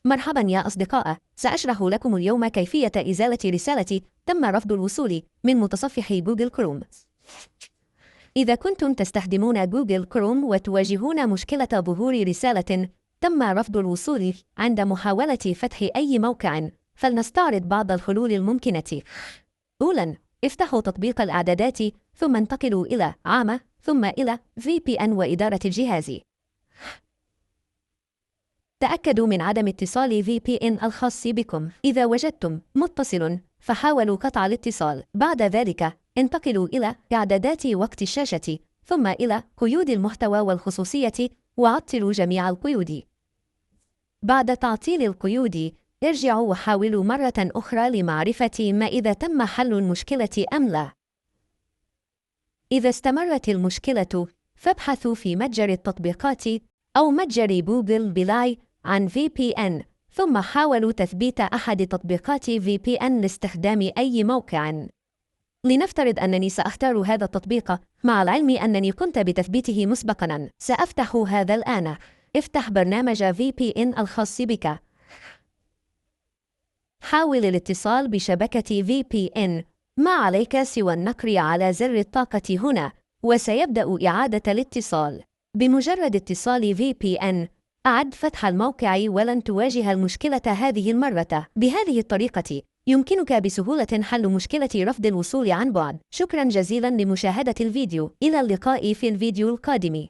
مرحبا يا أصدقاء، سأشرح لكم اليوم كيفية إزالة رسالة تم رفض الوصول من متصفح جوجل كروم. إذا كنتم تستخدمون جوجل كروم وتواجهون مشكلة ظهور رسالة تم رفض الوصول عند محاولة فتح أي موقع، فلنستعرض بعض الحلول الممكنة. أولاً، افتحوا تطبيق الإعدادات ثم انتقلوا إلى عامة ثم إلى VPN وإدارة الجهاز. تأكدوا من عدم اتصال VPN الخاص بكم. إذا وجدتم متصل فحاولوا قطع الاتصال. بعد ذلك انتقلوا إلى إعدادات وقت الشاشة ثم إلى قيود المحتوى والخصوصية وعطلوا جميع القيود. بعد تعطيل القيود ارجعوا وحاولوا مرة أخرى لمعرفة ما إذا تم حل المشكلة أم لا. إذا استمرت المشكلة فابحثوا في متجر التطبيقات أو متجر جوجل بلاي عن VPN ثم حاولوا تثبيت أحد تطبيقات VPN لاستخدام أي موقع. لنفترض أنني سأختار هذا التطبيق مع العلم أنني قمت بتثبيته مسبقاً. سأفتح هذا الآن. افتح برنامج VPN الخاص بك. حاول الاتصال بشبكة VPN. ما عليك سوى النقر على زر الطاقة هنا وسيبدأ إعادة الاتصال. بمجرد اتصال VPN أعد فتح الموقع ولن تواجه المشكلة هذه المرة. بهذه الطريقة يمكنك بسهولة حل مشكلة رفض الوصول عن بعد. شكرا جزيلا لمشاهدة الفيديو. إلى اللقاء في الفيديو القادم.